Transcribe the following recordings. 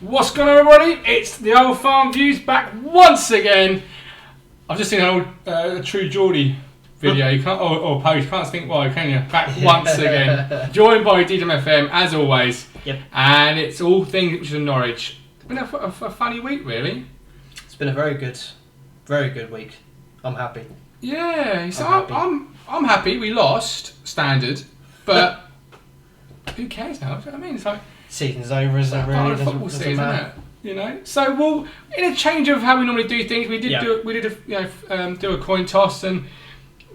What's going on, everybody? It's the Old Farm Views back once again. I've just seen an old True Geordie video, you can't, or post, can't think why, can you? Back once again. Joined by DJM as always. Yep. And it's all things which is in Norwich. It's been a funny week, really. It's been a very good week. I'm happy. Yeah, so I'm happy we lost, standard, but who cares now? Do you know what I mean? It's like, season's over, isn't it? Part Really, of the football season, isn't matter. it? You know. So, well, in a change of how we normally do things, we did do a coin toss, and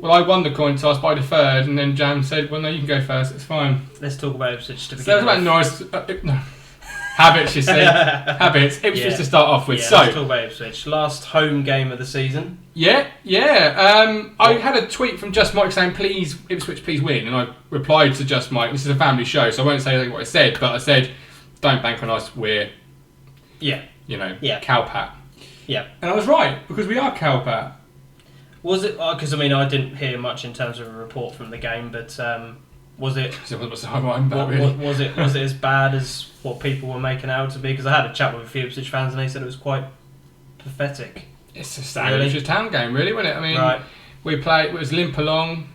I won the coin toss by the third, and then Jam said, "Well, no, you can go first. It's fine." Let's talk about Ipswich to begin So that's about Norwich. Habits, you see. Habits. Ipswich to start off with. Yeah, so let's talk about Ipswich. Last home game of the season. Yeah. I had a tweet from Just Mike saying, "Please, Ipswich, please win," and I replied to Just Mike. This is a family show, so I won't say what I said, but I said, "Don't bank on us. We're, cowpat." Yeah. And I was right, because we are cowpat. Was it? Because I didn't hear much in terms of a report from the game, but was it? Was it as bad as what people were making out to be? Because I had a chat with a few Ipswich fans, and they said it was quite pathetic. It's a standard Ipswich Town game, really, wasn't it? I mean, right. We played. It was limp along,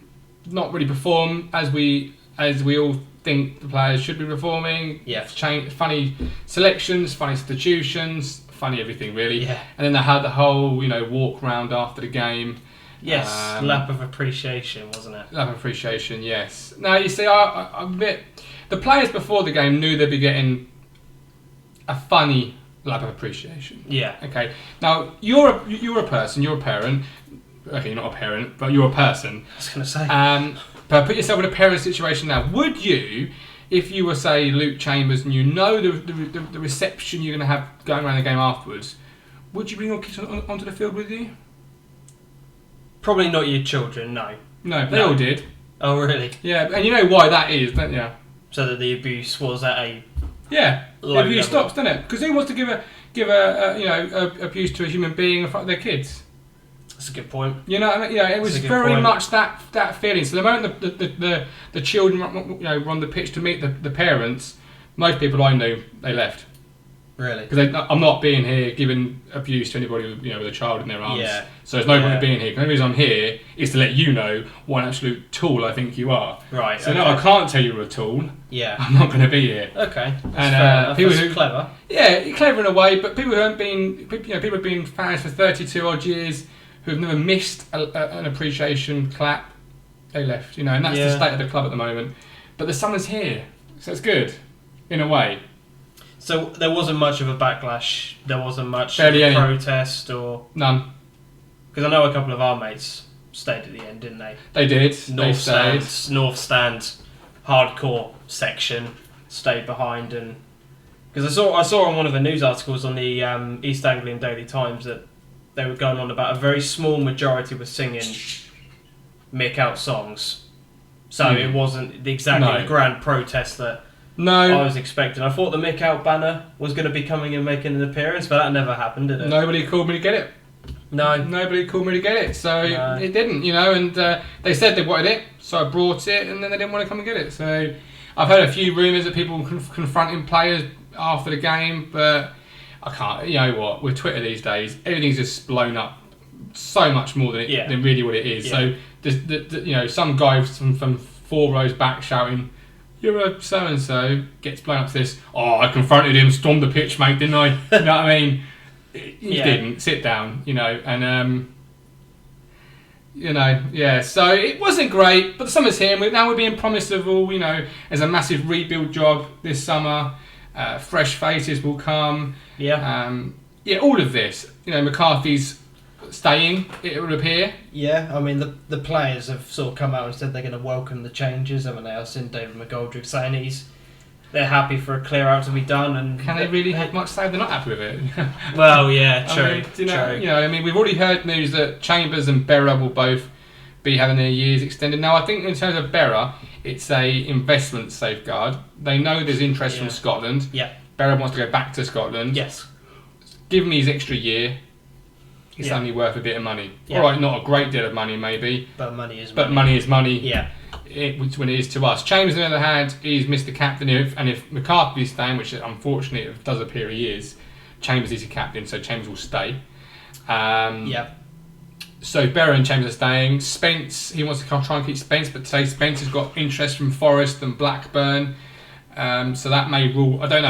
not really perform as we all think the players should be performing. Yeah. Funny selections, funny substitutions, funny everything, really. Yeah. And then they had the whole, walk round after the game. Yes, lap of appreciation, wasn't it? Lap of appreciation, yes. Now, you see, I admit, the players before the game knew they'd be getting a funny lap of appreciation. Yeah. Okay. Now, you're a person, you're a parent. Okay, you're not a parent, but you're a person. I was going to say. But put yourself in a parent situation now. Would you, if you were, say, Luke Chambers, and you know the reception you're going to have going around the game afterwards, would you bring your kids onto the field with you? Probably not your children, no. No, they all did. Oh, really? Yeah, and you know why that is, don't you? So that the abuse was at a the abuse stops, doesn't it? Because who wants to give abuse to a human being in front of their kids? That's a good point. It was very much that feeling. So the moment the children were on the pitch to meet the parents, most people I knew, they left. Really? Because I'm not being here giving abuse to anybody with a child in their arms. Yeah. So there's no point in being here. The only reason I'm here is to let you know what an absolute tool I think you are. Right. So no, I can't tell you you're a tool. Yeah. I'm not going to be here. Okay. And people That's clever. Yeah, clever in a way, but people who haven't been, people have been fans for 32 odd years, who have never missed an appreciation clap, they left. And that's the state of the club at the moment. But the summer's here, so it's good, in a way. So there wasn't much of a backlash. There wasn't much protest or none. Because I know a couple of our mates stayed at the end, didn't they? They did. North Stand, hardcore section stayed behind, and because I saw on one of the news articles on the East Anglian Daily Times that they were going on about a very small majority were singing Mick Out songs. So it wasn't exactly the grand protest that. No, I was expecting. I thought the Mick Out banner was going to be coming and making an appearance, but that never happened, did it? Nobody called me to get it. No. Nobody called me to get it, so it didn't, and they said they wanted it, so I brought it, and then they didn't want to come and get it. So I've heard a few rumours that people confronting players after the game, but I can't. You know what? With Twitter these days, everything's just blown up so much more than really what it is. Yeah. So some guy from 4 rows back shouting, "You're a so-and-so," gets blown up to this, "Oh, I confronted him, stormed the pitch, mate, didn't I?" You know what I mean? You didn't. Sit down, and so it wasn't great, but the summer's here, and now we're being promised of all, as a massive rebuild job this summer. Fresh faces will come. All of this. McCarthy's staying, it would appear. Yeah, I mean, the players have sort of come out and said they're going to welcome the changes, haven't they? I've seen David McGoldrick saying they're happy for a clear out to be done. And can they really have much say? They're not happy with it. Well, yeah, true. True. We've already heard news that Chambers and Berra will both be having their years extended. Now, I think in terms of Berra, it's a investment safeguard. They know there's interest from Scotland. Yeah. Berra wants to go back to Scotland. Yes. Give me his extra year. It's only worth a bit of money. Yeah. All right, not a great deal of money, maybe. But money is money. But money is money. Yeah. when it is to us. Chambers, on the other hand, is Mr. Captain, and if McCarthy's staying, which unfortunately it does appear he is, Chambers is a captain, so Chambers will stay. So Berra and Chambers are staying. Spence, he wants to try and keep Spence, but today Spence has got interest from Forest and Blackburn. So that may rule. I don't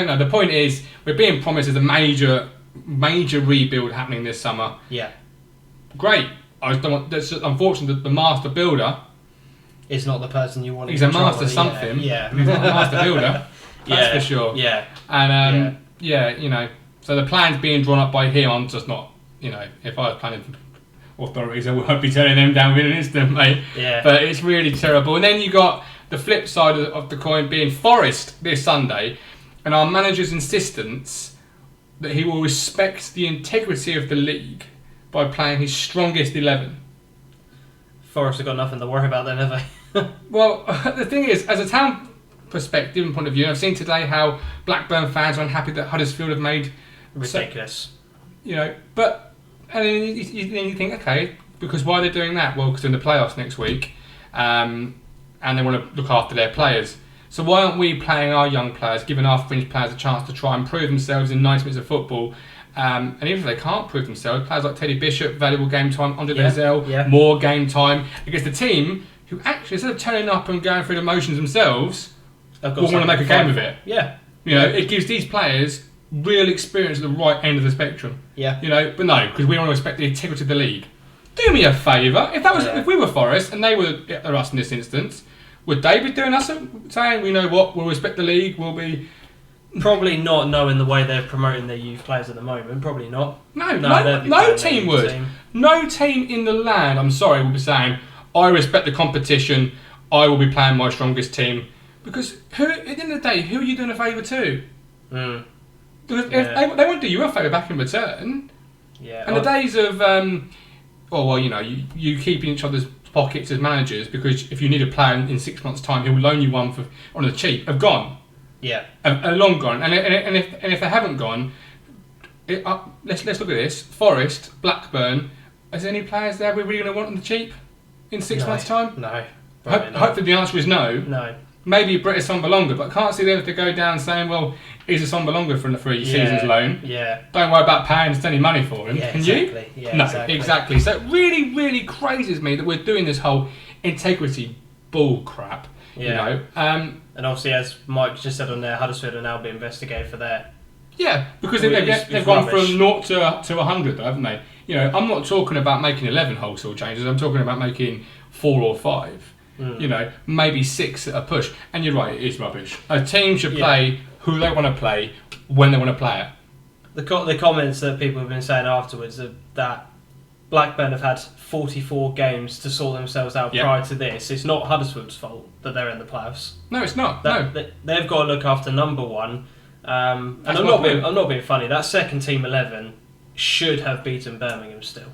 know. The point is, we're being promised there's a major rebuild happening this summer. Yeah. Great. I just don't want. That's unfortunate that the master builder is not the person you want. He's a master something. Yeah. He's not a master builder. That's for sure. Yeah. And so the plan's being drawn up by him. I'm just not. If I was planning authorities, I would be turning them down within an instant, mate. Yeah. But it's really terrible. And then you got the flip side of the coin being Forest this Sunday, and our manager's insistence that he will respect the integrity of the league by playing his strongest 11. Forest have got nothing to worry about then, have they? Well, the thing is, as a town perspective and point of view, I've seen today how Blackburn fans are unhappy that Huddersfield have made ridiculous. But and then you think, okay, because why are they doing that? Well, because they're in the playoffs next week, and they want to look after their players. So why aren't we playing our young players, giving our fringe players a chance to try and prove themselves in 90 minutes of football? And even if they can't prove themselves, players like Teddy Bishop, valuable game time, Andre Denzel, more game time against a team who actually, instead of turning up and going through the motions themselves, will want to make a game of it. Yeah. It gives these players real experience at the right end of the spectrum. Yeah. But no, because we want to respect the integrity of the league. Do me a favour. If we were Forest and they were us in this instance, would they be doing us saying, we know what, we'll respect the league, we'll be... Probably not, knowing the way they're promoting their youth players at the moment. Probably not. No team would. No team in the land, I'm sorry, would be saying, I respect the competition, I will be playing my strongest team. Because at the end of the day, who are you doing a favour to? Because if they won't do you a favour back in return. Yeah. And the days of, you keeping each other's pockets as managers, because if you need a player in 6 months' time, he'll loan you one on the cheap, have gone. Yeah. Are long gone. And if they haven't gone, let's look at this. Forest, Blackburn, is there any players there we're really going to want on the cheap in 6 months' time? No. Hopefully the answer is no. No. Maybe British Sombalonga, but I can't see them to go down saying, well, he's a Sombalonga for a 3 seasons loan. Yeah. Don't worry about paying us any money for him. Yeah, Can exactly. you? Yeah, no, exactly. So it really, really crazes me that we're doing this whole integrity bull crap. Yeah. And obviously, as Mike just said on there, Huddersfield are now being investigated for that. Yeah, because they've gone from 0 to 100, haven't they? I'm not talking about making 11 wholesale changes. I'm talking about making 4 or 5. Maybe 6 at a push. And you're right, it is rubbish. A team should play who they want to play when they want to play it. The comments that people have been saying afterwards are that Blackburn have had 44 games to sort themselves out prior to this. It's not Huddersfield's fault that they're in the playoffs. No, it's not. They've got to look after number one. And I'm not being funny. That second team 11 should have beaten Birmingham still.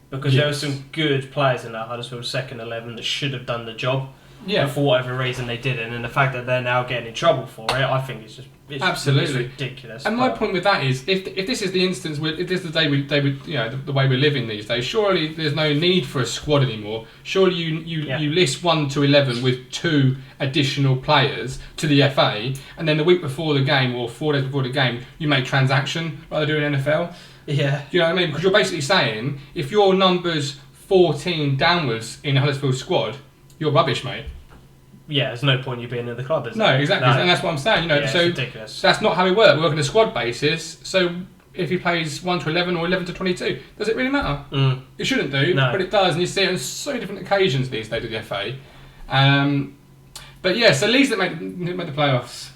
Because there were some good players in that Huddersfield second 11 that should have done the job. Yeah. But for whatever reason they didn't, and the fact that they're now getting in trouble for it, I think it's absolutely ridiculous. And my point with that is, if this is the instance, if this is the way we're living these days, surely there's no need for a squad anymore. Surely you list 1 to 11 with 2 additional players to the FA, and then the week before the game or 4 days before the game, you make transaction like they do in NFL. Yeah. You know what I mean? Because you're basically saying, if your number's 14 downwards in a Huddersfield squad, you're rubbish, mate. Yeah, there's no point you being in the club, is there? No, exactly. No. And that's what I'm saying. It's ridiculous. That's not how we work. We work on a squad basis. So if he plays 1 to 11 or 11 to 22, does it really matter? It shouldn't do, but it does. And you see it on so many different occasions these days with the FA. But yeah, so Leeds that made the playoffs.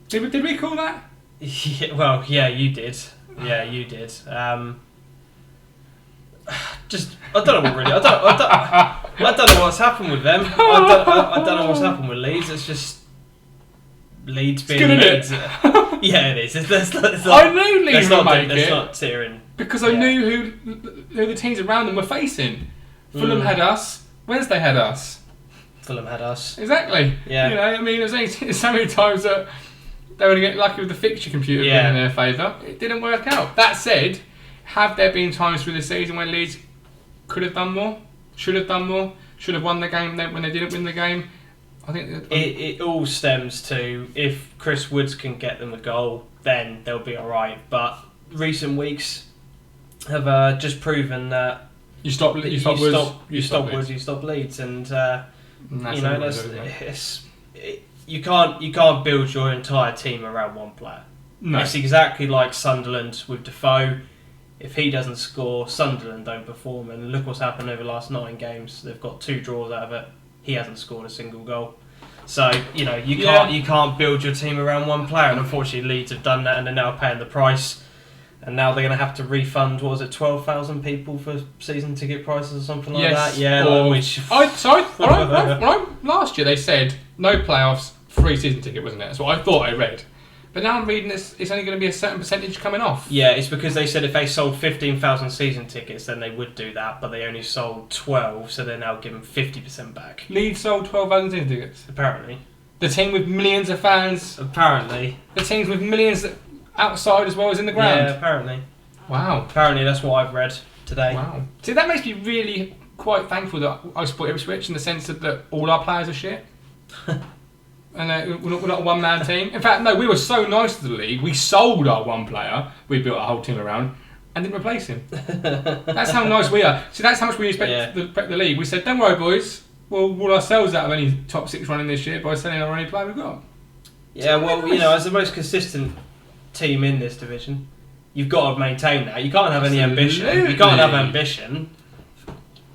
Did we call that? Yeah, you did. Yeah, you did. I don't know what really. I don't know what's happened with them. I don't know what's happened with Leeds. It's just Leeds being Leeds. Yeah, it is. I knew Leeds would make it. Let's not tearing. Because I knew who the teams around them were facing. Fulham had us. Wednesday had us. Fulham had us. Exactly. Yeah. There's so many times that they were going to get lucky with the fixture computer being in their favour. It didn't work out. That said, have there been times through the season when Leeds could have done more? Should have done more? should have won the game when they didn't win the game. I think it all stems to if Chris Woods can get them a goal, then they'll be all right. But recent weeks have just proven that you stop Woods, you stop Leeds, and you can't build your entire team around one player. No. It's exactly like Sunderland with Defoe. If he doesn't score, Sunderland don't perform, and look what's happened over the last 9 games. They've got 2 draws out of it. He hasn't scored a single goal. So, you can't build your team around one player, and unfortunately Leeds have done that and they're now paying the price. And now they're going to have to refund, 12,000 people for season ticket prices or something like that? Yeah. Last year they said no playoffs, free season ticket, wasn't it? That's what I thought I read. But now I'm reading this, it's only going to be a certain percentage coming off. Yeah, it's because they said if they sold 15,000 season tickets, then they would do that, but they only sold 12, so they're now giving 50% back. Leeds sold 12,000 season tickets? Apparently. The team with millions of fans? Apparently. The teams with millions outside as well as in the ground? Yeah, apparently. Wow. Apparently, that's what I've read today. Wow. See, that makes me really quite thankful that I support Ipswich in the sense that all our players are shit. And we're not a one-man team. In fact, no, we were so nice to the league. We sold our one player, we built our whole team around, and didn't replace him. That's how nice we are. See, that's how much we respect the league. We said, don't worry, boys, we'll rule ourselves out of any top 6 running this year by selling our only player we've got. Yeah, well, as the most consistent team in this division, you've got to maintain that. You can't have any ambition. You can't have ambition.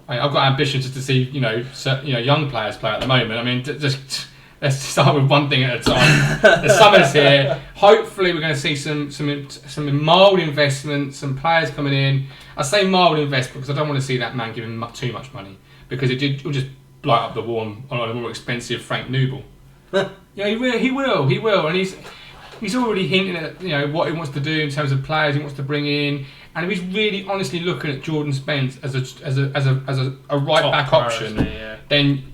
I've got ambition just to see, young players play at the moment. I mean, just... Let's start with one thing at a time. The summer's here. Hopefully we're going to see some mild investment, some players coming in. I say mild investment because I don't want to see that man giving too much money because it'll just blight up the war on a more expensive Frank Noble. Yeah, he will, and he's already hinting at what he wants to do in terms of players he wants to bring in, and if he's really honestly looking at Jordan Spence as a right back option, then.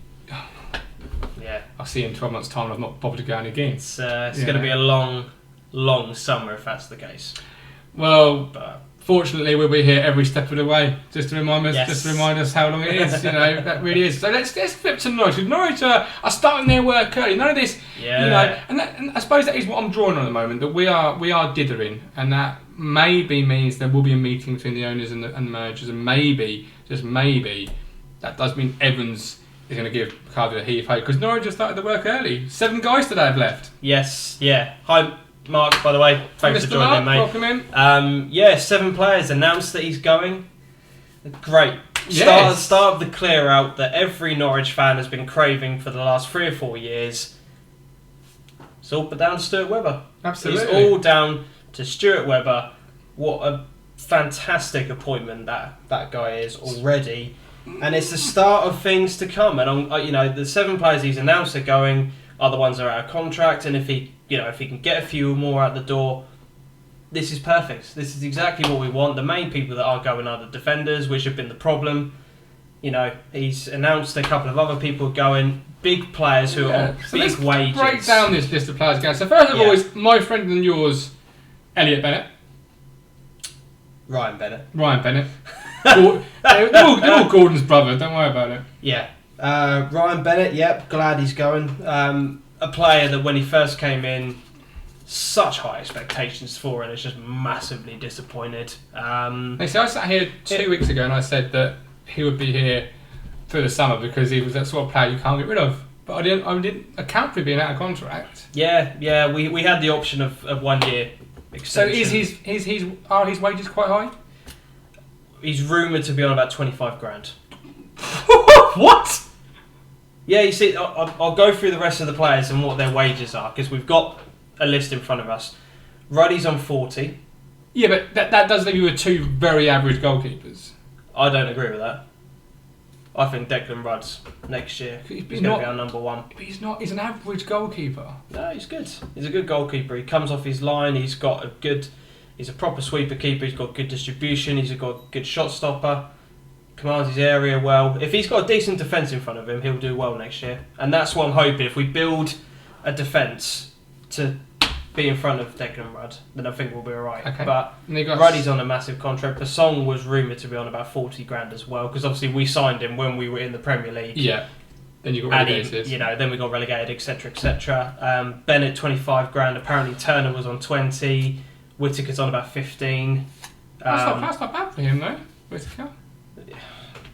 I'll see in 12 months' time and I've not bothered to go in again. It's going to be a long, long summer if that's the case. Well, fortunately we'll be here every step of the way, just to remind us how long it is. That really is. So let's flip to Norwich. Norwich are starting their work early. None of this, and I suppose that is what I'm drawing on at the moment. That we are dithering, and that maybe means there will be a meeting between the owners and the managers, and maybe, just maybe, that does mean Evans is going to give Curty a heave ho because Norwich have started the work early. 7 guys today have left. Yes, yeah. Hi, Mark, by the way. Thanks for joining in, mate. Welcome in. 7 players announced that he's going. Great. Yes. Start of the clear out that every Norwich fan has been craving for the last 3 or 4 years. It's all down to Stuart Webber. Absolutely. It's all down to Stuart Webber. What a fantastic appointment that guy is already. And it's the start of things to come. And the 7 players he's announced are going are the ones that are out of contract. And if he can get a few more out the door, this is perfect. This is exactly what we want. The main people that are going are the defenders, which have been the problem. He's announced a couple of other people going, big players who are on big wages. Break down this list of players again. So first of all is my friend and yours, Elliot Bennett. Ryan Bennett. They're all Gordon's brother, don't worry about it. Yeah. Ryan Bennett, glad he's going. A player that when he first came in, such high expectations for, and it's just massively disappointed. I sat here 2 weeks ago and I said that he would be here through the summer because he was that sort of player you can't get rid of. But I didn't account for him being out of contract. Yeah, we had the option of 1 year extension. So are his wages quite high? He's rumoured to be on about 25 grand. What? Yeah, you see, I'll go through the rest of the players and what their wages are, because we've got a list in front of us. Ruddy's on 40. Yeah, but that does leave you with 2 very average goalkeepers. I don't agree with that. I think Declan Rudd's next year he's going to be our number 1. But he's not. He's an average goalkeeper. No, he's good. He's a good goalkeeper. He comes off his line. He's a proper sweeper keeper. He's got good distribution. He's got a good shot stopper. Commands his area well. If he's got a decent defence in front of him, he'll do well next year. And that's what I'm hoping. If we build a defence to be in front of Declan Rudd, then I think we'll be alright. Okay. But Ruddy's on a massive contract. Basong was rumoured to be on about 40 grand as well, because obviously we signed him when we were in the Premier League. Yeah. Then you got relegated. Then we got relegated, etc., etc. Bennett 25 grand. Apparently Turner was on 20. Whittaker's on about 15. That's not bad for him though. Whittaker.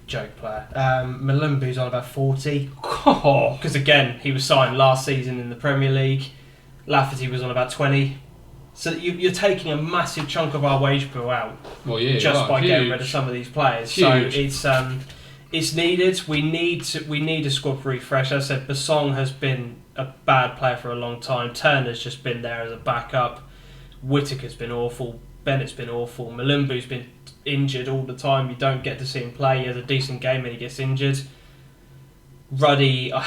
Joke player. Malumbu's on about 40. Because again, he was signed last season in the Premier League. Lafferty was on about 20. So you're taking a massive chunk of our wage pool out just by getting rid of some of these players. Huge. So it's needed. We need a squad refresh. As I said, Basong has been a bad player for a long time. Turner's just been there as a backup. Whittaker's been awful. Bennett's been awful. Malumbu's been injured all the time. You don't get to see him play. He has a decent game and he gets injured. Ruddy, I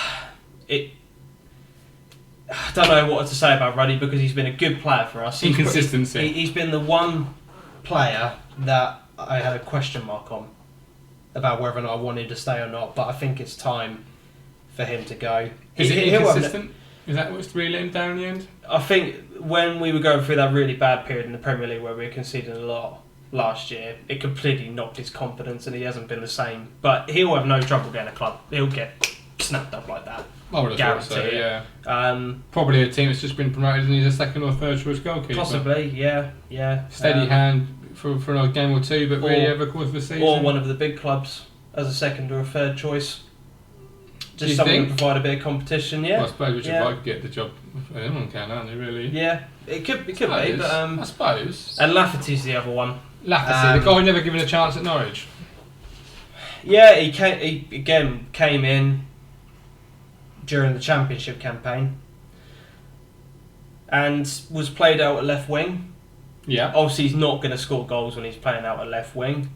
don't know what to say about Ruddy because he's been a good player for us. Inconsistency. He's been the one player that I had a question mark on about whether or not I wanted to stay or not, but I think it's time for him to go. Is it inconsistent? Is that what's really let him down in the end? I think when we were going through that really bad period in the Premier League where we were conceding a lot last year, it completely knocked his confidence and he hasn't been the same. But he'll have no trouble getting a club. He'll get snapped up like that. I would have thought so, yeah. Probably a team that's just been promoted and he's a second or third choice goalkeeper. Possibly, yeah. Steady hand for another game or two, but really over the course of the season. Or one of the big clubs as a second or a third choice. Just someone to provide a bit of competition, yeah. Well, I suppose which if I could get the job, anyone can, aren't they, really? Yeah, it could be, but I suppose. And Lafferty's the other one. Lafferty, the guy never given a chance at Norwich. Yeah, he came in during the Championship campaign and was played out at left wing. Yeah. Obviously, he's not going to score goals when he's playing out at left wing.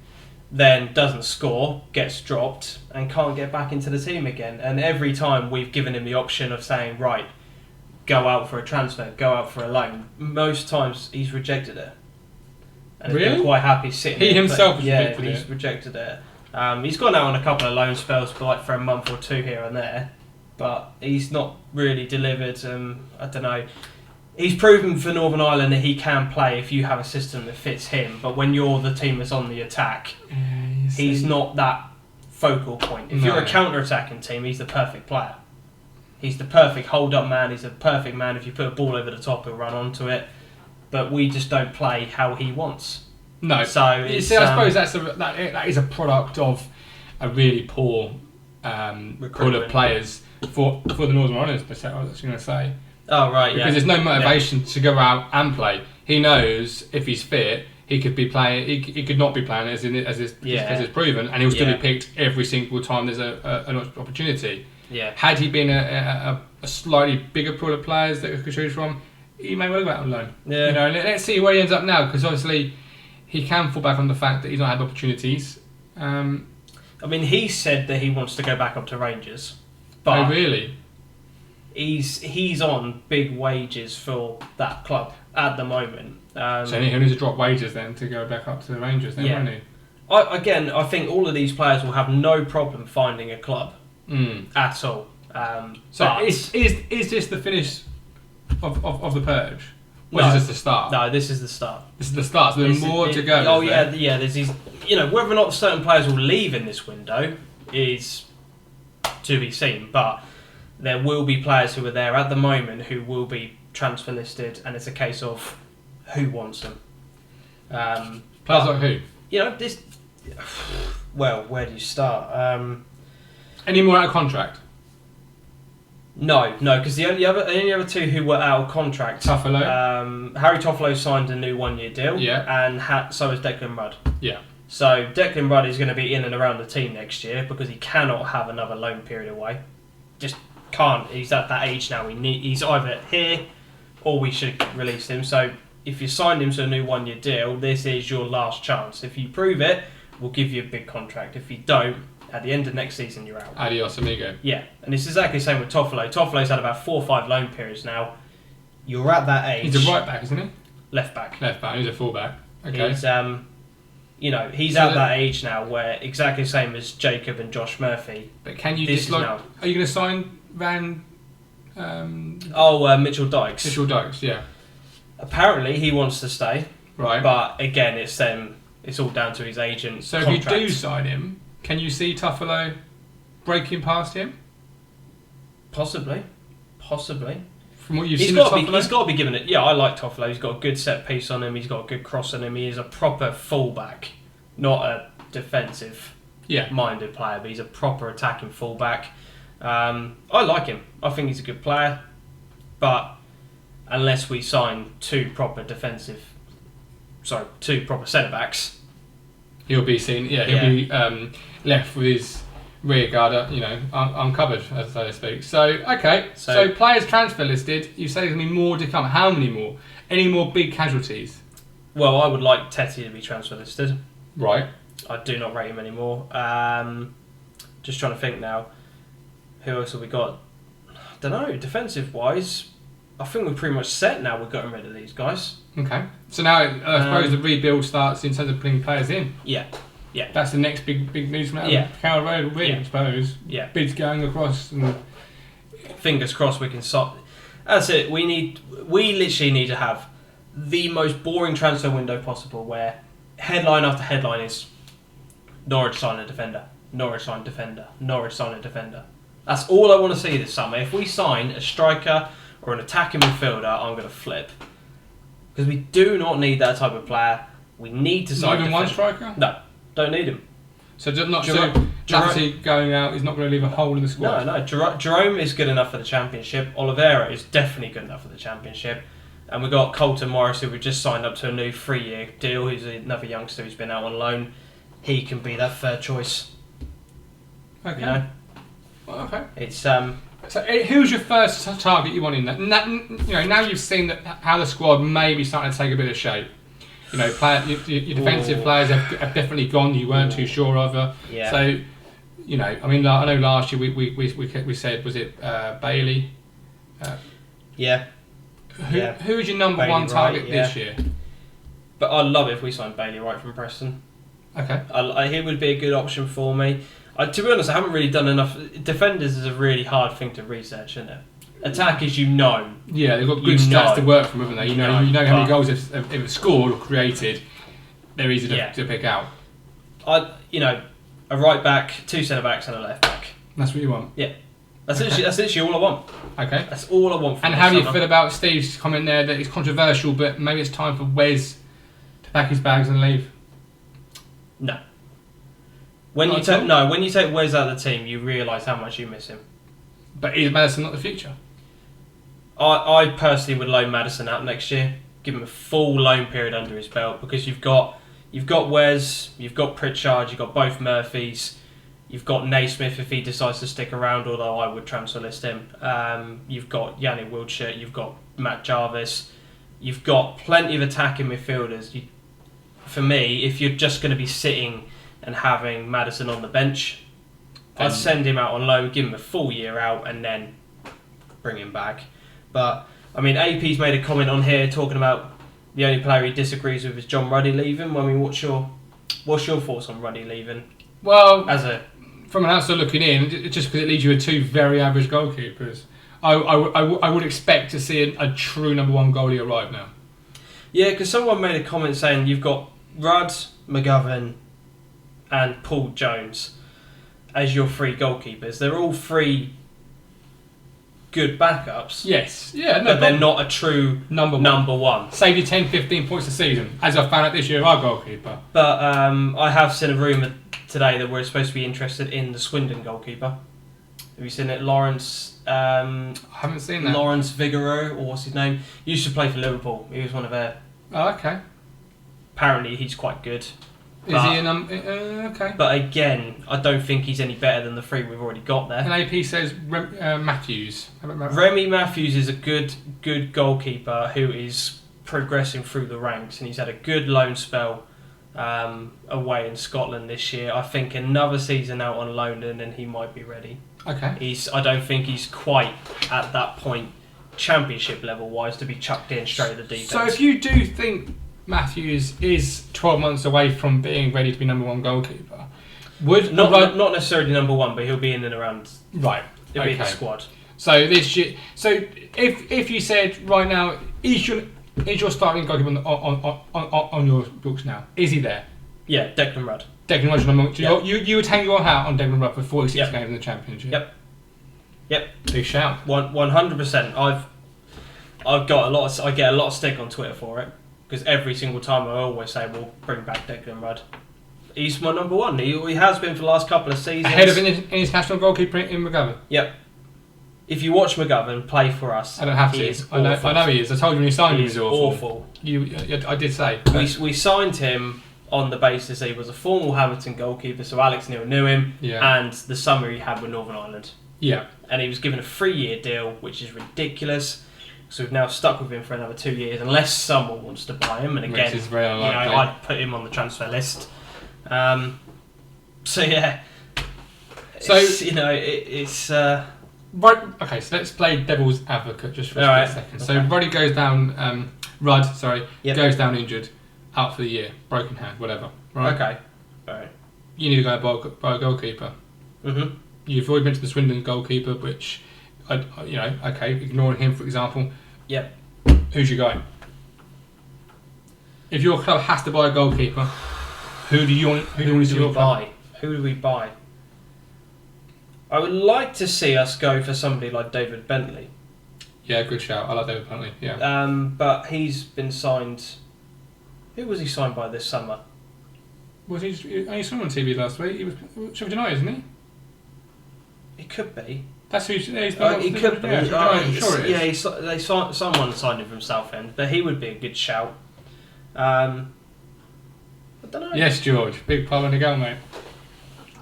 Then doesn't score, gets dropped, and can't get back into the team again. And every time we've given him the option of saying, right, go out for a transfer, go out for a loan, most times he's rejected it. And he's been quite happy sitting there. He himself has rejected it. He's gone out on a couple of loan spells for a month or two here and there, but he's not really delivered. I don't know. He's proven for Northern Ireland that he can play if you have a system that fits him, but when you're the team that's on the attack, he's not that focal point. If you're a counter-attacking team, he's the perfect player. He's the perfect hold-up man, he's the perfect man. If you put a ball over the top, he'll run onto it. But we just don't play how he wants. No. So I suppose that is a product of a really poor pool of players for the Northern Ireland, I was going to say. Oh right, because there's no motivation to go out and play. He knows if he's fit, he could be playing. He could not be playing as is proven, and he'll still be picked every single time there's an opportunity. Yeah. Had he been a slightly bigger pool of players that he could choose from, he may well go out on loan. Yeah. You know, let's see where he ends up now, because obviously he can fall back on the fact that he's not had opportunities. I mean, he said that he wants to go back up to Rangers. But oh really? He's on big wages for that club at the moment. So he'll need to drop wages then to go back up to the Rangers then, won't he? I think all of these players will have no problem finding a club at all. So is this the finish of the purge? Or is this the start? No, this is the start. This is the start, so there's more to go. Oh yeah, there's these, whether or not certain players will leave in this window is to be seen, but there will be players who are there at the moment who will be transfer listed, and it's a case of who wants them. Players like who? This. Well, where do you start? Any more out of contract? No, because the only other two who were out of contract. Toffolo. Harry Toffolo signed a new 1-year deal. Yeah. And so is Declan Rudd. Yeah. So Declan Rudd is going to be in and around the team next year because he cannot have another loan period away. Just can't. He's at that age now. He's either here or we should release him. So if you signed him to a new 1-year deal, this is your last chance. If you prove it, we'll give you a big contract. If you don't, at the end of next season, you're out. Adios, amigo. Yeah, and it's exactly the same with Toffolo. Toffolo's had about 4 or 5 loan periods now. You're at that age. He's a right back, isn't he? Left back. Left back. He's a full back. Okay. He's at that age now where exactly the same as Jacob and Josh Murphy. But can you are you going to sign Mitchell Dykes? Mitchell Dykes, yeah. Apparently, he wants to stay. Right. But again, it's all down to his agent. So contract. if you do sign him, can you see Tuffalo breaking past him? Possibly. From what you've seen of Tuffalo? He's got to be given it. Yeah, I like Tuffalo. He's got a good set piece on him. He's got a good cross on him. He is a proper fullback, not a defensive-minded player, but he's a proper attacking fullback. I like him. I think he's a good player. But unless we sign two proper centre-backs, he'll be seen. Yeah, he'll be left with his rear guard, uncovered, as so to speak. So, okay. So players transfer listed. You say there's going to be more to come. How many more? Any more big casualties? Well, I would like Tetty to be transfer listed. Right. I do not rate him anymore. Just trying to think now. Who else have we got? I don't know. Defensive-wise, I think we're pretty much set now. We're getting rid of these guys. Okay. So now I suppose the rebuild starts in terms of putting players in. Yeah. That's the next big news from now. Carroll Road, I suppose. Yeah. Bids going across. And fingers crossed we can stop. That's it. We literally need to have the most boring transfer window possible, where headline after headline is Norwich sign a defender, Norwich sign defender, Norwich sign a defender. That's all I want to see this summer. If we sign a striker or an attacking midfielder, I'm going to flip. Because we do not need that type of player. We need to sign. Not even one striker? No, don't need him. So Jerome going out is not going to leave a hole in the squad? No. Jerome is good enough for the Championship. Oliveira is definitely good enough for the Championship. And we've got Colton Morris, who we just signed up to a new 3-year deal. He's another youngster who's been out on loan. He can be that third choice. Okay. Well, okay. It's So who's your first target you want in that? Now you've seen how the squad may be starting to take a bit of shape. Your defensive players have definitely gone. You weren't too sure of. Yeah. So, I know last year we said, was it Bailey? Yeah. Who is your number Bailey one target Wright, this year? But I'd love it if we signed Bailey Wright from Preston. Okay. He would be a good option for me. To be honest, I haven't really done enough. Defenders is a really hard thing to research, isn't it? Attackers, Yeah, they've got good stats to work from, haven't they? You know how many goals they've scored or created. They're easy to pick out. A right back, two centre backs, and a left back. That's what you want. Yeah. That's literally all I want. Okay. That's all I want. And how do you feel about Steve's comment there that it's controversial, but maybe it's time for Wes to pack his bags and leave? No. When you take Wes out of the team, you realise how much you miss him. But is Maddison not the future? I personally would loan Maddison out next year. Give him a full loan period under his belt, because you've got Wes, you've got Pritchard, you've got both Murphys, you've got Naismith if he decides to stick around, although I would transfer list him. You've got Yannick Wiltshire, you've got Matt Jarvis, you've got plenty of attacking midfielders. For me, if you're just going to be sitting and having Maddison on the bench, I'd send him out on loan, give him a full year out, and then bring him back. But AP's made a comment on here talking about the only player he disagrees with is John Ruddy leaving. What's your thoughts on Ruddy leaving? Well, from an outside looking in, just because it leaves you with two very average goalkeepers, I would expect to see a true number one goalie arrive now. Yeah, because someone made a comment saying you've got Rudd, McGovern, and Paul Jones as your three goalkeepers. They're all three good backups. Yes. Yeah. No, but they're not a true number one. Save you 10, 15 points a season, as I found out this year of our goalkeeper. But I have seen a rumour today that we're supposed to be interested in the Swindon goalkeeper. Have you seen it? Lawrence... I haven't seen that. Lawrence Vigouroux, or what's his name? He used to play for Liverpool. He was one of their... Oh, okay. Apparently he's quite good. Is he okay. But again, I don't think he's any better than the three we've already got there. And AP says Matthews. Remy Matthews is a good goalkeeper who is progressing through the ranks, and he's had a good loan spell away in Scotland this year. I think another season out on loan and he might be ready. Okay. I don't think he's quite at that point, Championship level wise, to be chucked in straight at the defence. So if you do think Matthews is 12 months away from being ready to be number one goalkeeper, would not necessarily number one, but he'll be in and around. Right. He'll be in the squad. So this year, if you said right now, is your starting goalkeeper on your books now? Is he there? Yeah, Declan Rudd. Declan Rudd. So you would hang your hat on Declan Rudd for 46 games in the Championship. Yep. Big shout. 100%. I get a lot of stick on Twitter for it because every single time I always say we'll bring back Declan Rudd. He's my number one. He has been for the last couple of seasons. Ahead of an international goalkeeper in McGovern. Yep. If you watch McGovern play for us, I don't have to. I know he is. I told you when you signed him, he was awful. I did say. We signed him on the basis that he was a former Hamilton goalkeeper, so Alex Neil knew him, and the summer he had with Northern Ireland. Yeah. And he was given a 3-year deal, which is ridiculous. So we've now stuck with him for another 2 years, unless someone wants to buy him. And again, which is very unlikely. I'd put him on the transfer list. So yeah. It's Right. Okay. So let's play devil's advocate just for a second. So Rudd goes down. Goes down injured, out for the year, broken hand, whatever. Right. Okay. All right. You need to go buy a goalkeeper. Mhm. You've already mentioned the Swindon goalkeeper, which, ignoring him for example. Yep. Who's your guy? If your club has to buy a goalkeeper, who do you want? Who do we buy? Who do we buy? I would like to see us go for somebody like David Bentley. Yeah, good shout. I like David Bentley. Yeah. But he's been signed. Who was he signed by this summer? Was he only signed on TV last week? He was Sheffield United, isn't he? It could be. That's who he's he could be. I'm sure it is. Someone signed him from Southend, but he would be a good shout. I don't know. Yes, George. Big pile in the goal, mate.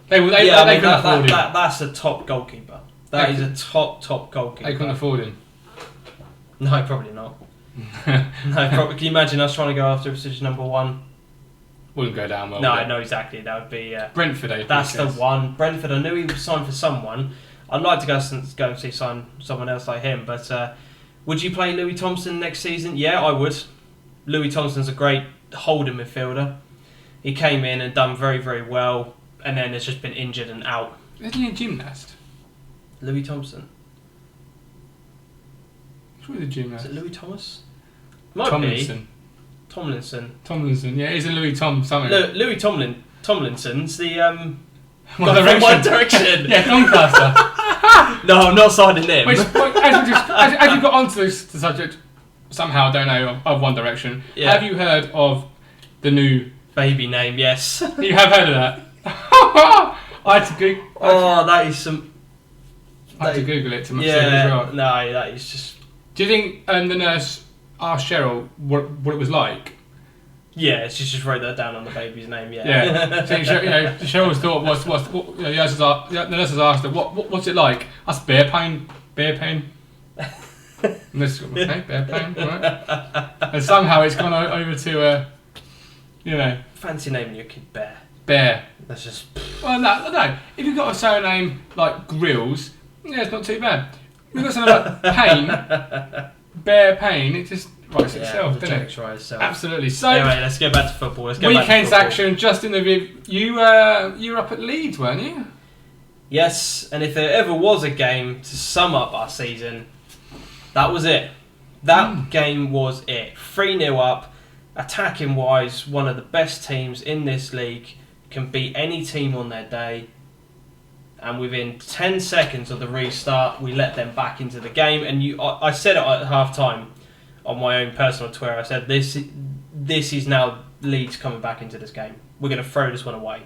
They couldn't afford him. That's a top goalkeeper. That is a top goalkeeper. They couldn't afford him. No, probably not. Can you imagine us trying to go after Ipswich number one? Wouldn't go down well. No, exactly. That would be Brentford. That's the one. Brentford. I knew he was signed for someone. I'd like to go and see someone else like him. But would you play Louis Thompson next season? Yeah, I would. Louis Thompson's a great holding midfielder. He came in and done very, very well, and then has just been injured and out. Isn't he a gymnast? Louis Thompson. Who's a gymnast? Is it Louis Thomas? Tomlinson. Tomlinson. Yeah, he's a Louis Tom something. Louis Tomlinson's the One Direction. One Direction. Yeah, Doncaster. No, I'm not signing him. As you got onto the subject, somehow I don't know of One Direction. Yeah. Have you heard of the new baby name? Yes. You have heard of that. I had to Google. That is some. I had to Google it to make sure it was right. No, that is just. Do you think the nurse asked Cheryl what it was like? Yeah, she just wrote that down on the baby's name. Yeah. Yeah. So, Cheryl's thought the nurse has asked her what's it like? That's bear pain. And this bear pain, right? And somehow it's gone over to Fancy naming your kid Bear. Bear. That's just. Well, no. If you've got a surname like Grills, yeah, it's not too bad. If you've got something like Pain, Bear Pain, it just writes itself, doesn't it? Right itself. Absolutely. So, anyway, let's get back to football. Weekend's action, just in the review. You were up at Leeds, weren't you? Yes, and if there ever was a game to sum up our season, that was it. That game was it. 3-0 up. Attacking wise, one of the best teams in this league, can beat any team on their day, and within 10 seconds of the restart we let them back into the game. And I said it at half time on my own personal Twitter. I said this is now Leeds coming back into this game. We're going to throw this one away,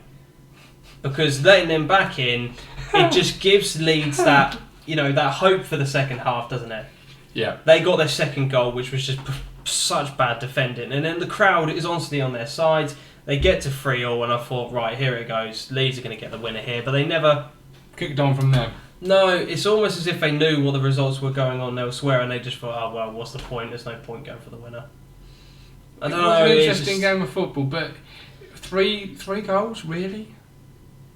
because letting them back in, it just gives Leeds that that hope for the second half, doesn't it? Yeah. They got their second goal, which was just such bad defending, and then the crowd is honestly on their side. They get to 3-0, and I thought, right, here it goes. Leeds are going to get the winner here, but they never kicked on from there. No, it's almost as if they knew what the results were going on elsewhere, and they just thought, oh well, what's the point? There's no point going for the winner. I don't know. It was an interesting game of football, but three goals, really?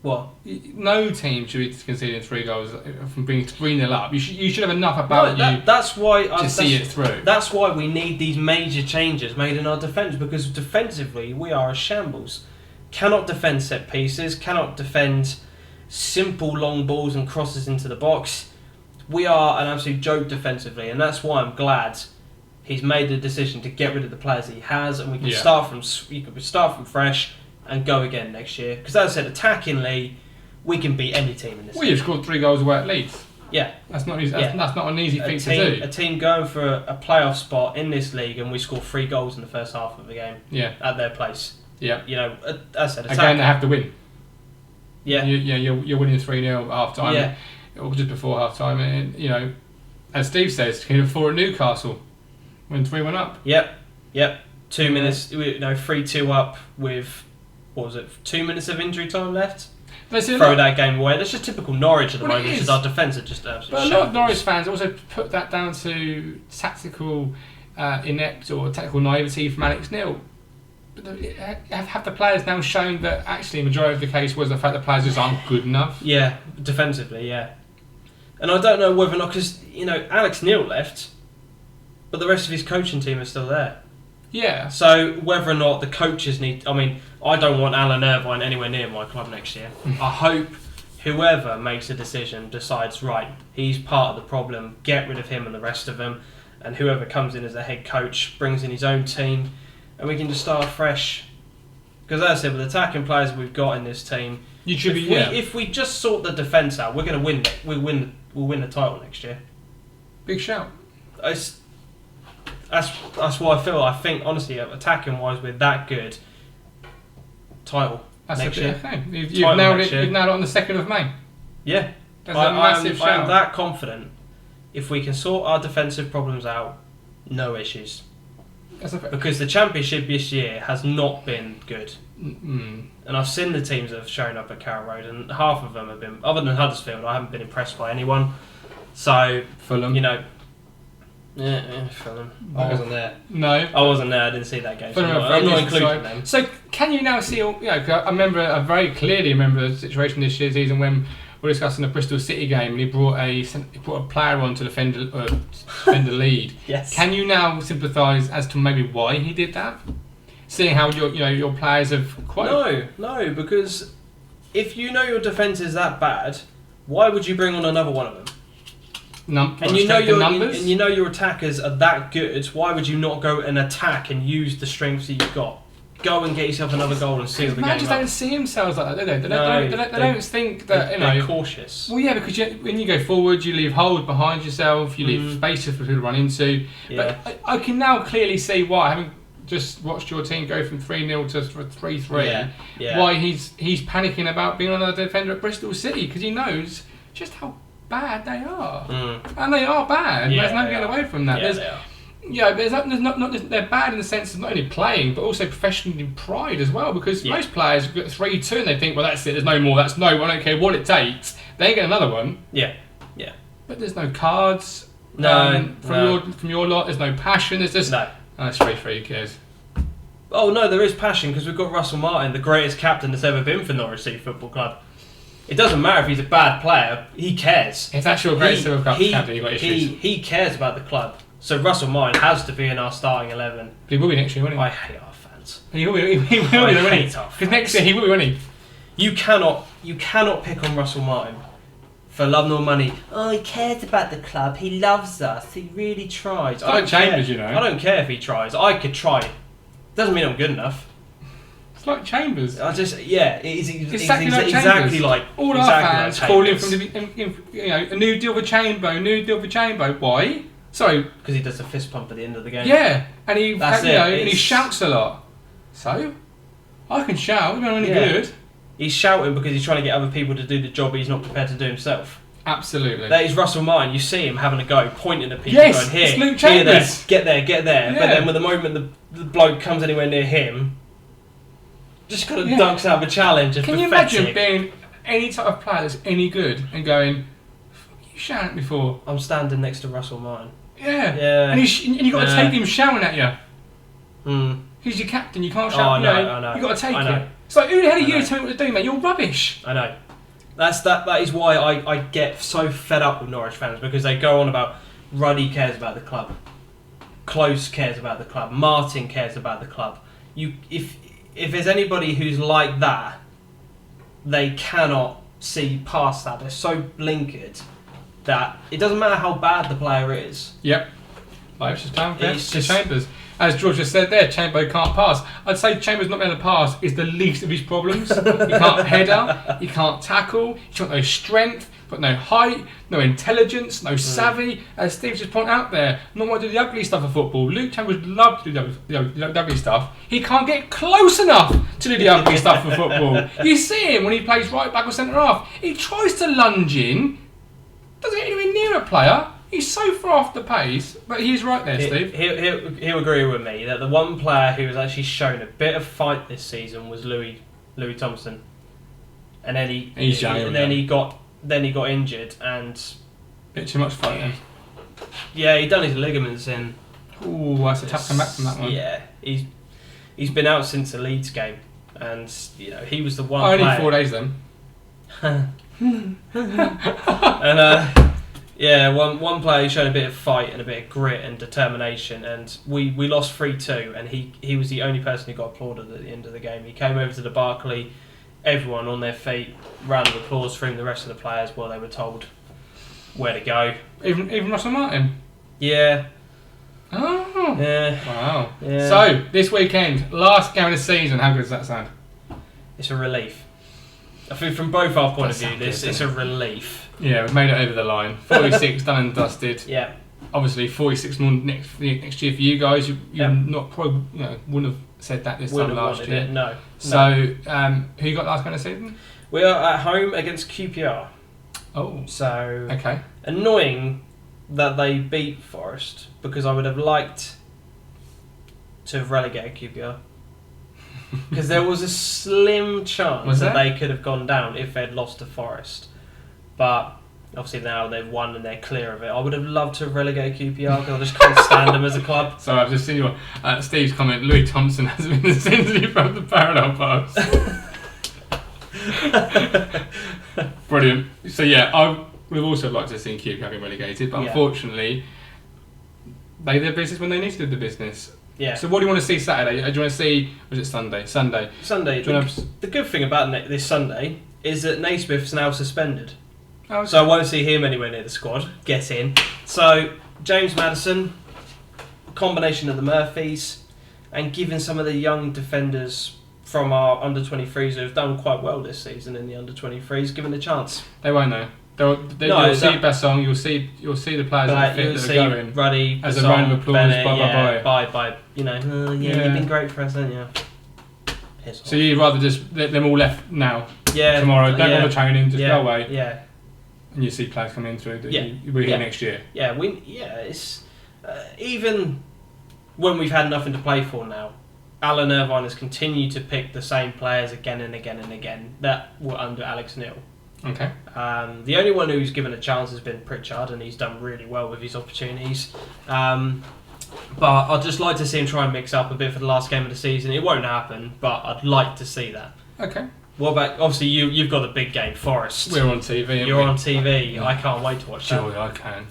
What? No team should be conceding 3 goals from being 3-0 up. You should have enough about that's why to see it through. That's why we need these major changes made in our defence, because defensively we are a shambles. Cannot defend set pieces, cannot defend simple long balls and crosses into the box. We are an absolute joke defensively, and that's why I'm glad He's made the decision to get rid of the players he has, and we can start from fresh and go again next year. Because as I said, attackingly, we can beat any team in this. Well, you've scored 3 goals away at Leeds. Yeah, that's not easy. That's not an easy thing to do. A team going for a playoff spot in this league, and we score 3 goals in the first half of the game. Yeah, at their place. Yeah, you know, as I said, again they have to win. Yeah, you're winning 3-0 at half time. Yeah, or just before half time, and you know, as Steve says, he had 4 at Newcastle when 3-1 up. Yep. 2 minutes, 3-2 up with, what was it? 2 minutes of injury time left. Throw that game away. That's just typical Norwich at the moment, because our defence are just absolutely. But a lot of Norwich fans also put that down to tactical inept or tactical naivety from Alex Neil. But have the players now shown that actually the majority of the case was the fact that players just aren't good enough? Yeah, defensively, yeah. And I don't know whether or not, because Alex Neil left, but the rest of his coaching team is still there. Yeah. So whether or not the coaches need... I mean, I don't want Alan Irvine anywhere near my club next year. I hope whoever makes a decision decides, right, he's part of the problem, get rid of him and the rest of them, and whoever comes in as the head coach brings in his own team, and we can just start fresh. Because as I said, with the attacking players we've got in this team, if we just sort the defence out, we're going to win. We'll win the title next year. Big shout. That's what I feel. I think, honestly, attacking wise, we're that good. Title next year. Okay. You've nailed it on the 2nd of May. Yeah. That's a massive shout. I'm that confident. If we can sort our defensive problems out, no issues. Because the Championship this year has not been good. Mm. And I've seen the teams that have shown up at Carrow Road, and half of them have been, other than Huddersfield, I haven't been impressed by anyone. So, Fulham. Fulham. I wasn't there. No. I wasn't there, I didn't see that game. So I'm not including them. So, can you now see, I very clearly remember the situation this year's season when we were discussing the Bristol City game and he brought a player on to defend the lead. Yes. Can you now sympathise as to maybe why he did that? Seeing how your players have quite... No, because if you know your defence is that bad, why would you bring on another one of them? And you know your attackers are that good, why would you not go and attack and use the strengths that you've got? Go and get yourself another goal and seal the game. Managers don't see themselves like that, do they? They don't think that they're cautious. Well, yeah, because when you go forward, you leave holes behind yourself, you leave spaces for people to run into. Yeah. But I can now clearly see why, having just watched your team go from 3-0 to 3-3, why he's panicking about being another defender at Bristol City, because he knows just how bad they are, and they are bad. Yeah, there's no getting away from that. Yeah, they are. Yeah, there's not they're bad in the sense of not only playing but also professional in pride as well. Because most players get 3-2 and they think, well, that's it. There's no more. I don't care what it takes. They ain't get another one. Yeah. But there's no cards. From your lot, there's no passion. There's just it's 3-3. Who cares? Oh no, there is passion because we've got Russell Martin, the greatest captain that's ever been for Norwich City Football Club. It doesn't matter if he's a bad player. He cares. If that's your greatest captain, you've got issues. He cares about the club. So Russell Martin has to be in our starting 11. But he will be next year, won't he? I hate our fans. He will be, won't he? Because next year he will be, won't he? You cannot pick on Russell Martin for love nor money. Oh, he cares about the club. He loves us. He really tries. It's like Chambers, I don't care if he tries. I could try. Doesn't mean I'm good enough. It's like Chambers. It's exactly like all our fans calling from a new deal for Chambo. Why? Sorry, because he does a fist pump at the end of the game. Yeah, and he shouts a lot. So I can shout. I'm only good. He's shouting because he's trying to get other people to do the job he's not prepared to do himself. Absolutely. That is Russell Martin. You see him having a go, pointing at people, going, "Here, it's Luke Chambers. Get there." Yeah. But then, with the moment the bloke comes anywhere near him, just kind of dunks out of a challenge. Can you imagine being any type of player that's any good and going, "You shouting at me for?" I'm standing next to Russell Martin. Yeah. And you got to take him shouting at you. He's your captain. You can't shout. I know. You got to take it. It's like, who the hell are you to tell me what to do, mate? You're rubbish. I know. That is why I get so fed up with Norwich fans, because they go on about Ruddy cares about the club, Close cares about the club, Martin cares about the club. If there's anybody who's like that, they cannot see past that. They're so blinkered that it doesn't matter how bad the player is. Yep. Like Ipswich Town, He's to Chambers. As George just said there, Chamber can't pass. I'd say Chambers not being able to pass is the least of his problems. He can't header, he can't tackle, he's got no strength, got no height, no intelligence, no savvy. As Steve just pointed out there, not want to do the ugly stuff of football. Luke Chambers would love to do the ugly stuff. He can't get close enough to do the ugly stuff of football. You see him when he plays right back or centre half. He tries to lunge in, doesn't get anywhere near a player. He's so far off the pace, but he's right there, Steve. He'll agree with me that the one player who has actually shown a bit of fight this season was Louis Thompson, and then he got injured and bit too much fight. Yeah, he done his ligaments in. Ooh, that's a tough come back from that one. Yeah, he's been out since the Leeds game, and he was the one. Only 4 days then. And yeah, one player showed a bit of fight and a bit of grit and determination, and we lost 3-2, and he was the only person who got applauded at the end of the game. He came over to the Barclay, everyone on their feet, round of applause for him. The rest of the players, well, they were told where to go. Even Russell Martin? Yeah. Oh. Yeah. Wow. Yeah. So, this weekend, last game of the season, how good does that sound? It's a relief. I think from both our point of view, it's a relief. Yeah, we've made it over the line. 46 done and dusted. Yeah. Obviously, 46 more next year for you guys. You not probably wouldn't have said that this time last year. No. So, who you got last game of the season? We are at home against QPR. Oh. So okay. Annoying that they beat Forest, because I would have liked to have relegated QPR. Because there was a slim chance that they could have gone down if they'd lost to Forest. But obviously now they've won and they're clear of it. I would have loved to have relegated QPR because I just can't stand them as a club. So I've just seen Steve's comment. Louis Thompson has been essentially from the parallel pass. Brilliant. So yeah, I would have also liked to have seen QPR getting relegated, but unfortunately they did their business when they needed to do the business. Yeah. So what do you want to see Saturday? Do you want to see, was it Sunday? Sunday. The good thing about this Sunday is that Naismith's now suspended. Oh, okay. So I won't see him anywhere near the squad. Get in. So James Maddison, a combination of the Murphys, and giving some of the young defenders from our under-23s who have done quite well this season in the under-23s, given a chance. They won't know. You'll see Bassong, you'll see the players that are going. Ruddy, as Bassong, a round of applause, Bennett, bye. You've been great for us, haven't you? So you'd rather just let them all left now? Yeah. Tomorrow, don't bother training, just go away. Yeah. And you see players coming through that we're here next year. Yeah, it's even when we've had nothing to play for now. Alan Irvine has continued to pick the same players again and again and again that were under Alex Neil. Okay. The only one who's given a chance has been Pritchard, and he's done really well with his opportunities. But I'd just like to see him try and mix up a bit for the last game of the season. It won't happen, but I'd like to see that. Okay. What about, obviously you've got the big game, Forest. We're on TV. You're on TV. I can't wait to watch that. Sure, I can.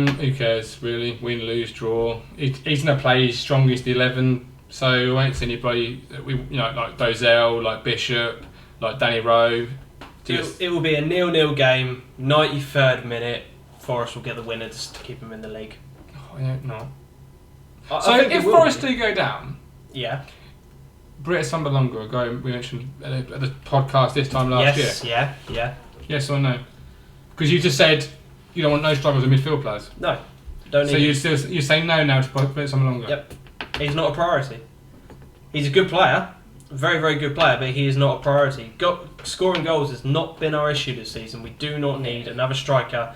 Who cares, really? Win, lose, draw. He's going to play his strongest 11, so we won't see anybody, like Dozell, like Bishop, like Danny Rowe. It will be a 0-0 game, 93rd minute. Forest will get the winner just to keep them in the league. Oh, I hope not. So if Forest do go down, Britt Sumberlunga, we mentioned at the podcast this time last year. Yeah. Yes or no? Because you just said you don't want no strikers or midfield players. No, don't need. So you say no now to Britt Sumberlunga? Yep. He's not a priority. He's a good player, very, very good player, but he is not a priority. Scoring goals has not been our issue this season. We do not need another striker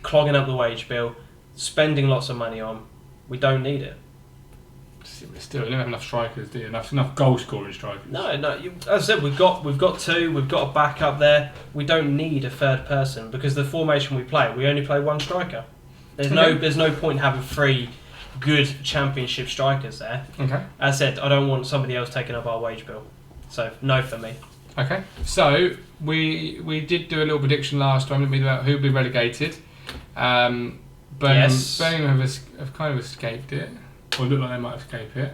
clogging up the wage bill, spending lots of money on. We don't need it. Still, you don't have enough strikers, do you? Enough goal-scoring strikers. No. As I said, we've got two. We've got a backup there. We don't need a third person because the formation we play, we only play one striker. There's no point in having three good championship strikers there. Okay. As I said, I don't want somebody else taking up our wage bill. So no for me. Okay. So we did do a little prediction last time, didn't we, about who would be relegated. Birmingham have kind of escaped it. Or look like they might escape it.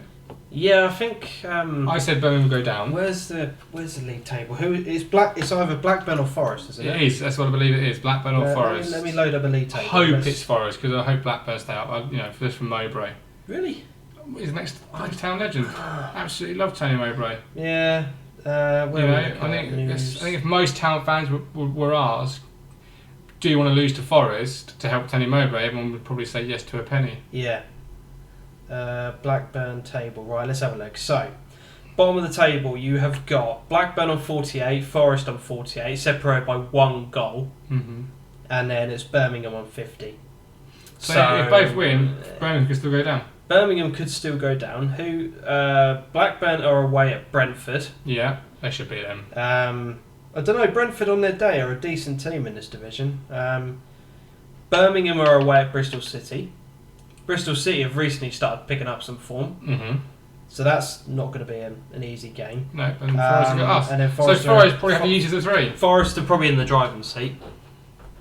Yeah, I think. I said Birmingham will go down. Where's the league table? Who is Black? It's either Blackburn or Forest, isn't it? It is. That's what I believe it is. Blackburn or Forest. Let me load up a league table. I hope it's Forest because I hope Blackburn stay up. Just from Mowbray. Really? He's next town legend. Absolutely love Tony Mowbray. Yeah. I think if most town fans were asked, do you want to lose to Forest to help Tony Mowbray, everyone would probably say yes to a penny. Yeah. Blackburn table. Right, let's have a look. So, bottom of the table, you have got Blackburn on 48, Forest on 48, separated by 1 goal. Mm-hmm. And then it's Birmingham on 50. So if both win, Birmingham could still go down. Birmingham could still go down. Blackburn are away at Brentford. Yeah, they should beat them. I don't know, Brentford on their day are a decent team in this division. Birmingham are away at Bristol City. Bristol City have recently started picking up some form. Mm-hmm. So that's not going to be an easy game. No, and Forest have got us. And then Forest probably have the easiest of the 3. Forest are probably in the driving seat.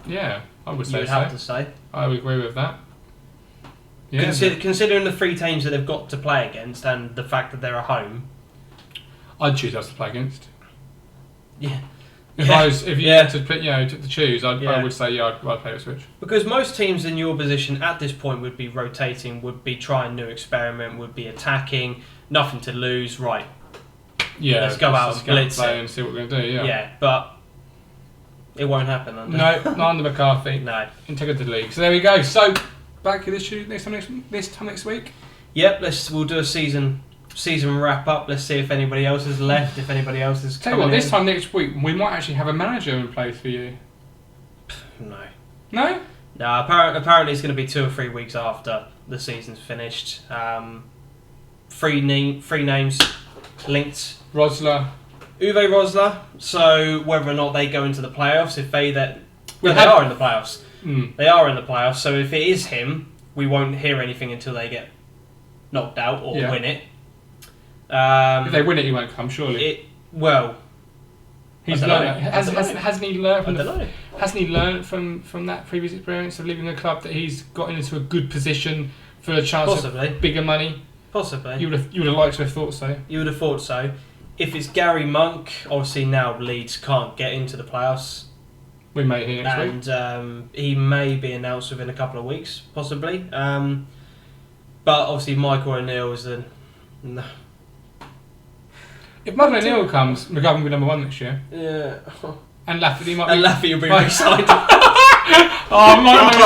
Yeah, I would say you would have to say. I would agree with that. Yeah, considering the 3 teams that they've got to play against and the fact that they're at home, I'd choose us to play against. Yeah. If you had to choose, I would say I'd play Ipswich. Because most teams in your position at this point would be rotating, would be trying new experiment, would be attacking, nothing to lose. Right. Yeah. Let's go out and blitz play and see what we're going to do. Yeah. Yeah, but it won't happen. No, not under McCarthy. No. Integrity league. So there we go. So back to this time next week. Yep. We'll do a season wrap up. Let's see if anybody else has left. If anybody else has. Tell you what, this time next week we might actually have a manager in place for you. No. No. No. Apparently it's going to be 2 or 3 weeks after the season's finished. 3 names linked. Rosler. Uwe Rosler. So whether or not they go into the playoffs, they are in the playoffs. Mm. They are in the playoffs. So if it is him, we won't hear anything until they get knocked out or win it. If they win it, he won't come. Surely. He's learned. Hasn't he learned? Hasn't he learned from that previous experience of leaving the club that he's gotten into a good position for a chance of bigger money? Possibly. You would have liked to have thought so. You would have thought so. If it's Gary Monk, obviously now Leeds can't get into the playoffs. We may hear next week. And he may be announced within a couple of weeks, possibly. But obviously Michael O'Neill is the... No. If Michael O'Neill comes, McGovern will be number 1 next year. Yeah. And Lafferty might be... And Lafferty will be re-signed. Michael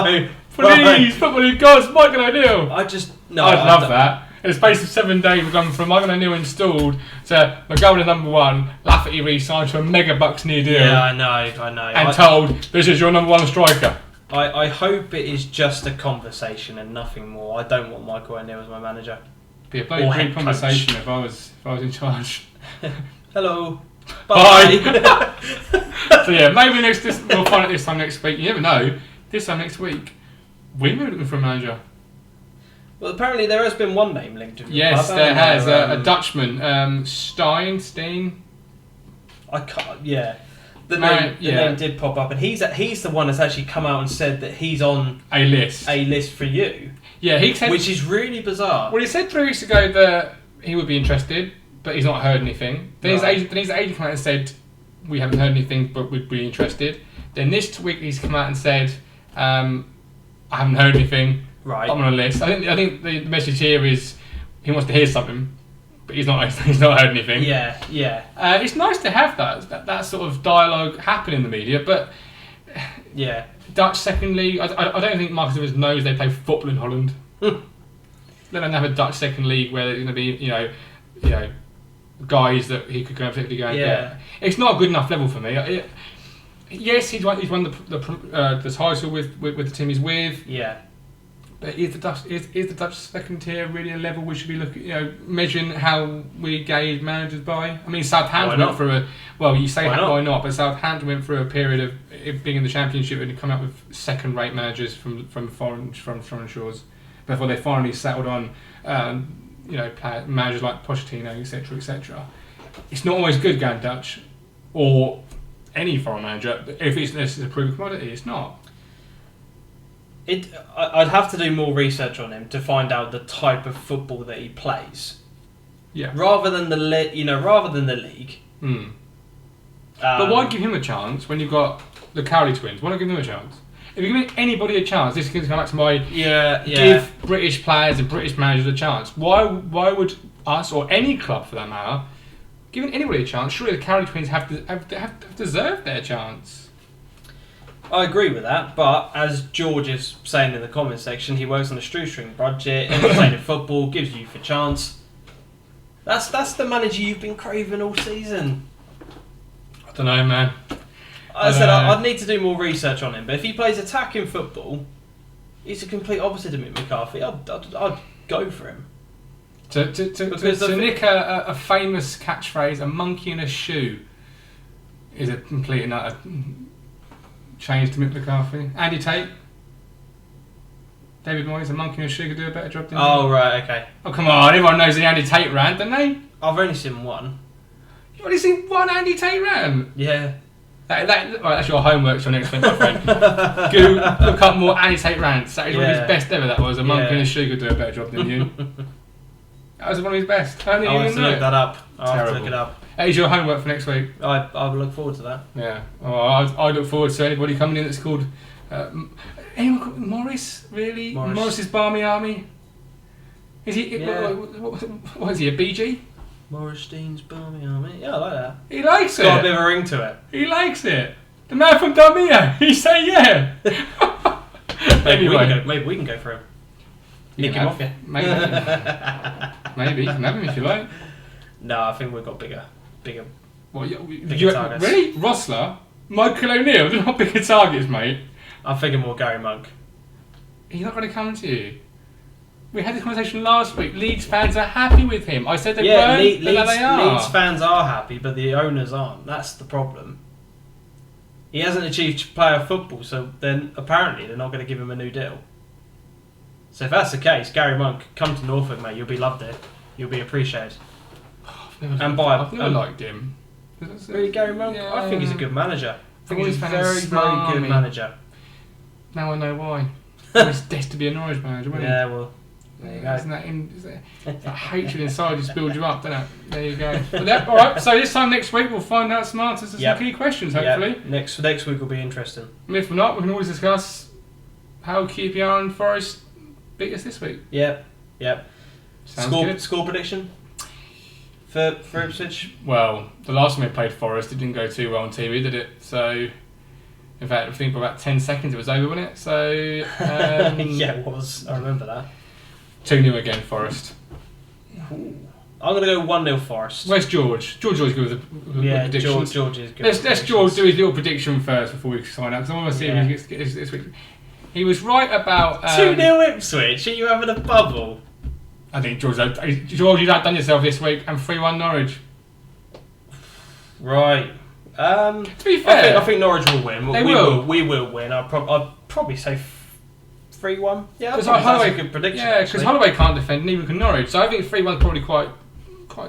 O'Neill! Please, football gods, Michael O'Neill! I'd love that. In the space of 7 days, we've gone from Michael O'Neill installed to McGovern is number 1, Lafferty re-signed to a mega bucks new deal. Yeah, I know. And told, this is your number 1 striker. I hope it is just a conversation and nothing more. I don't want Michael O'Neill as my manager. Be a bloody great conversation if I was in charge. Hello. Bye. So yeah, maybe we'll find it this time next week. You never know. This time next week, we may be looking for a manager. Well, apparently there has been one name linked to the Yes, club, there has. A Dutchman, Steen. I can't. Yeah. The name did pop up, and he's the one that's actually come out and said that he's on a list for you. Yeah, he said, which is really bizarre. Well, he said 3 weeks ago that he would be interested, but he's not heard anything. Then his agent came out and said, we haven't heard anything, but we'd be interested. Then this week he's come out and said, I haven't heard anything. Right. I'm on a list. I think the message here is he wants to hear something, but he's not heard anything. Yeah. It's nice to have that sort of dialogue happen in the media, but yeah. Dutch second league. I don't think Marcus Rivers knows they play football in Holland. They don't have a Dutch second league where there's going to be guys that he could particularly go and get. It's not a good enough level for me. Yes, he's won the title with the team he's with. Yeah. But is the Dutch second tier really a level we should be looking, measuring how we gauge managers by? I mean, Southampton went through you say why not? But Southampton went through a period of it being in the Championship and come up with second-rate managers from foreign shores before they finally settled on, managers like Pochettino, etc., etc. It's not always good going Dutch or any foreign manager if it's a proven commodity. It's not. I'd have to do more research on him to find out the type of football that he plays. Yeah. Rather than the league. But why give him a chance when you've got the Cowley twins? Why not give them a chance? If you're giving anybody a chance, this is going to come back to my give British players and British managers a chance. Why would us or any club for that matter giving anybody a chance? Surely the Cowley twins have deserved their chance. I agree with that, but as George is saying in the comments section, he works on a shoestring budget, entertaining football, gives youth a chance. That's the manager you've been craving all season. I don't know, man. I'd need to do more research on him, but if he plays attacking football, he's a complete opposite of Mick McCarthy. I'd go for him. To nick a famous catchphrase, a monkey in a shoe, is a complete and utter change to Mick McCarthy. Andy Tate, David Moyes, a monkey in a shoe could do a better job than him. Oh, right, okay. Oh, come on, everyone knows the Andy Tate rant, don't they? I've only seen one. You've only seen one Andy Tate rant? Yeah. That's your homework for next week, my friend. Go look up more Andy Tate rants. That is one of his best ever. That was a monkey in a shoe could do a better job than you. That was one of his best. I'll have to look that up. I'll have to look it up. That is your homework for next week. I look forward to that. Yeah. Oh, I look forward to anybody coming in that's called anyone called Morris. Really? Morris's Barmy Army. Is he? Yeah. What is he? A BG? Morris Dean's Barmy Army. Yeah, I like that. He likes it. Got a bit of a ring to it. He likes it. The man from Darmia. He say yeah. Anyway, maybe we can go for him. Nick him off, yeah. Maybe. Maybe you can have him if you like. No, I think we've got bigger. What? Bigger targets. Really? Rossler, Michael O'Neill. They're not bigger targets, mate. I'm thinking more Gary Monk. He's not going to come to you. We had this conversation last week. Leeds fans are happy with him. I said they weren't, but now they are. Leeds fans are happy, but the owners aren't. That's the problem. He hasn't achieved player football, so then apparently they're not going to give him a new deal. So if that's the case, Gary Monk, come to Norfolk, mate. You'll be loved here. You'll be appreciated. I've never liked him. Really, Gary Monk? Yeah. I think he's a good manager. I think he's a very, very good manager. Now I know why. He's destined to be a Norwich manager, wasn't he? Yeah, well, there you go. Isn't that hatred inside just builds you up, doesn't it? There you go. But alright, so this time next week we'll find out some answers to some key questions, hopefully. Next week will be interesting. And if not, we can always discuss how QPR and Forest beat us this week. Yep. Sounds good. Score prediction for Ipswich? Well, the last time we played Forest, it didn't go too well on TV, did it? So, in fact, I think for about 10 seconds it was over, wasn't it? So, yeah, it was. I remember that. 2-0 again, Forest. Ooh. I'm going to go 1-0 Forest. Where's George? George always good with predictions. George is good. Let's George do his little prediction first before we sign out, because I want to see if he gets this week. He was right about 2-0 Ipswich. Are you having a bubble? I think George, you've outdone yourself this week, and 3-1 Norwich. Right. To be fair, I think Norwich will win. We will win. I'd probably say 3-1. Yeah, that's a good prediction. Yeah, because Holloway can't defend, neither can Norwich. So I think 3-1 is probably quite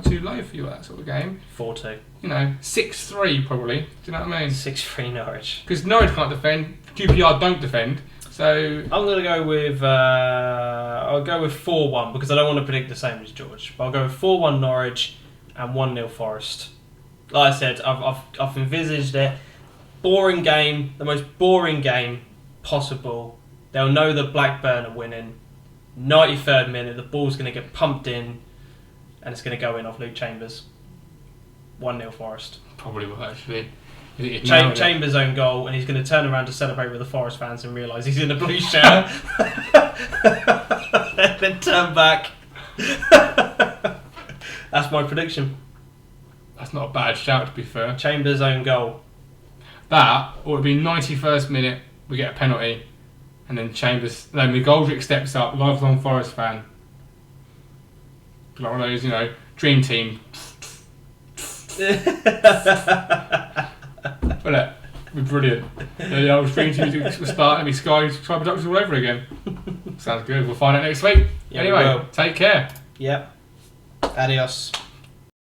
too low for you, that sort of game. 4-2. 6-3 probably. Do you know what I mean? 6-3 Norwich. Because Norwich can't defend, QPR don't defend. So I'm going to go with I'll go with 4-1 because I don't want to predict the same as George. But I'll go with 4-1 Norwich and 1-0 Forest. Like I said, I've envisaged it. Boring game, the most boring game possible. They'll know that Blackburn are winning. 93rd minute, the ball's going to get pumped in, and it's going to go in off Luke Chambers. 1-0 Forest. Probably will actually. Chambers' own goal, and he's going to turn around to celebrate with the Forest fans and realise he's in a blue shirt. And then turn back. That's my prediction. That's not a bad shout, to be fair. Chambers' own goal. That, or it would be 91st minute, we get a penalty, and then McGoldrick steps up, lifelong Forest fan. Like one of those, dream team. Well, that'd be brilliant. The old dream team will start and be Sky Productions all over again. Sounds good. We'll find out next week. Yeah, anyway, take care. Yep. Adios.